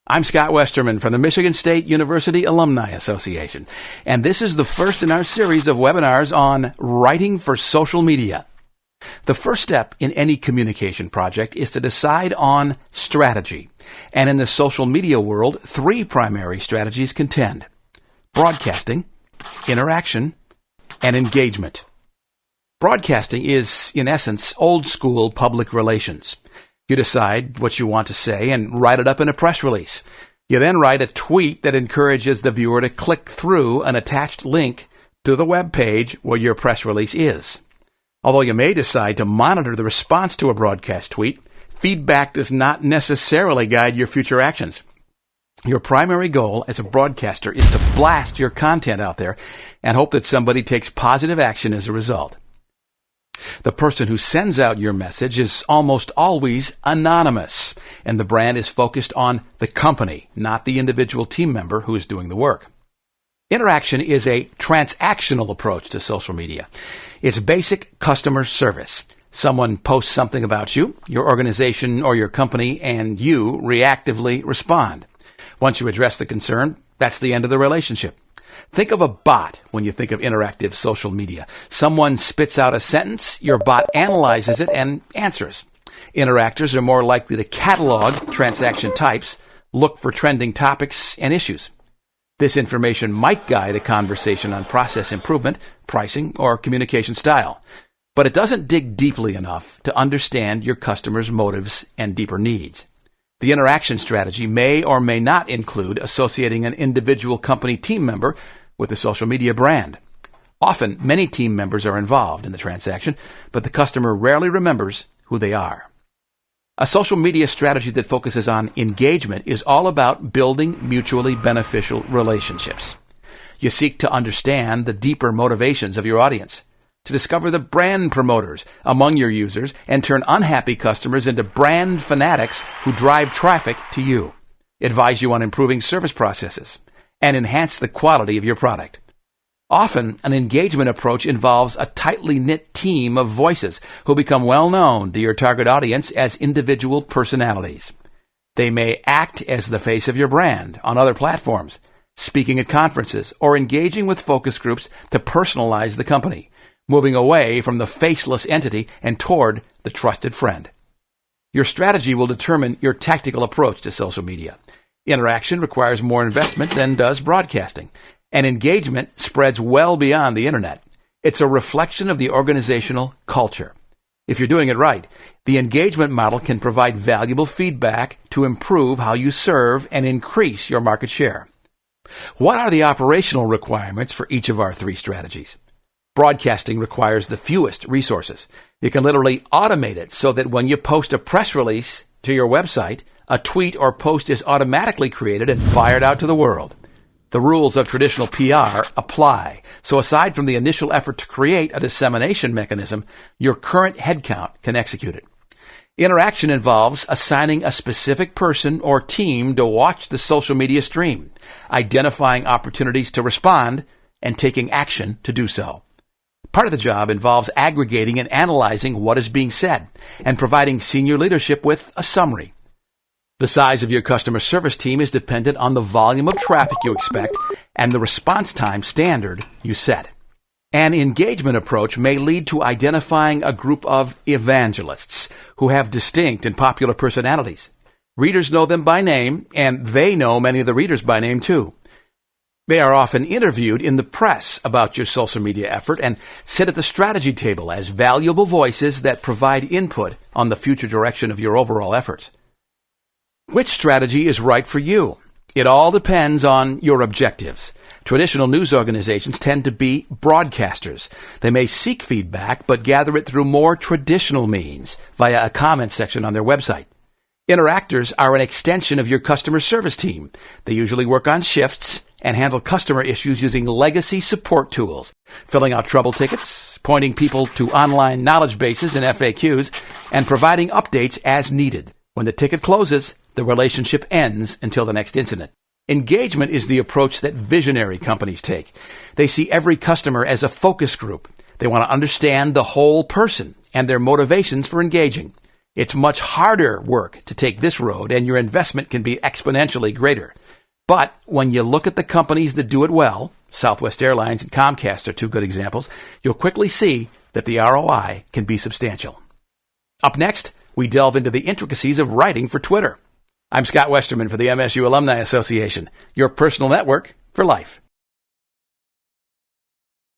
I'm Scott Westerman from the Michigan State University Alumni Association, and this is the first in our series of webinars on writing for social media. The first step in any communication project is to decide on strategy, and in the social media world, three primary strategies contend: broadcasting, interaction, and engagement. Broadcasting is, in essence, old-school public relations. You decide what you want to say and write it up in a press release. You then write a tweet that encourages the viewer to click through an attached link to the web page where your press release is. Although you may decide to monitor the response to a broadcast tweet, feedback does not necessarily guide your future actions. Your primary goal as a broadcaster is to blast your content out there and hope that somebody takes positive action as a result. The person who sends out your message is almost always anonymous, and the brand is focused on the company, not the individual team member who is doing the work. Interaction is a transactional approach to social media. It's basic customer service. Someone posts something about you, your organization, or your company, and you reactively respond. Once you address the concern, that's the end of the relationship. Think of a bot when you think of interactive social media. Someone spits out a sentence, your bot analyzes it and answers. Interactors are more likely to catalog transaction types, look for trending topics and issues. This information might guide a conversation on process improvement, pricing, or communication style, but it doesn't dig deeply enough to understand your customer's motives and deeper needs. The interaction strategy may or may not include associating an individual company team member with the social media brand. Often, many team members are involved in the transaction, but the customer rarely remembers who they are. A social media strategy that focuses on engagement is all about building mutually beneficial relationships. You seek to understand the deeper motivations of your audience, to discover the brand promoters among your users, and turn unhappy customers into brand fanatics who drive traffic to you, advise you on improving service processes, and enhance the quality of your product. Often, an engagement approach involves a tightly knit team of voices who become well known to your target audience as individual personalities. They may act as the face of your brand on other platforms, speaking at conferences, or engaging with focus groups to personalize the company, moving away from the faceless entity and toward the trusted friend. Your strategy will determine your tactical approach to social media. Interaction requires more investment than does broadcasting, and engagement spreads well beyond the internet. It's a reflection of the organizational culture. If you're doing it right, the engagement model can provide valuable feedback to improve how you serve and increase your market share. What are the operational requirements for each of our three strategies? Broadcasting requires the fewest resources. You can literally automate it so that when you post a press release to your website, a tweet or post is automatically created and fired out to the world. The rules of traditional PR apply. So aside from the initial effort to create a dissemination mechanism, your current headcount can execute it. Interaction involves assigning a specific person or team to watch the social media stream, identifying opportunities to respond, and taking action to do so. Part of the job involves aggregating and analyzing what is being said and providing senior leadership with a summary. The size of your customer service team is dependent on the volume of traffic you expect and the response time standard you set. An engagement approach may lead to identifying a group of evangelists who have distinct and popular personalities. Readers know them by name, and they know many of the readers by name too. They are often interviewed in the press about your social media effort and sit at the strategy table as valuable voices that provide input on the future direction of your overall efforts. Which strategy is right for you? It all depends on your objectives. Traditional news organizations tend to be broadcasters. They may seek feedback, but gather it through more traditional means, via a comment section on their website. Interactors are an extension of your customer service team. They usually work on shifts and handle customer issues using legacy support tools, filling out trouble tickets, pointing people to online knowledge bases and FAQs, and providing updates as needed. When the ticket closes, the relationship ends until the next incident. Engagement is the approach that visionary companies take. They see every customer as a focus group. They want to understand the whole person and their motivations for engaging. It's much harder work to take this road, and your investment can be exponentially greater. But when you look at the companies that do it well, Southwest Airlines and Comcast are two good examples, you'll quickly see that the ROI can be substantial. Up next, we delve into the intricacies of writing for Twitter. I'm Scott Westerman for the MSU Alumni Association, your personal network for life.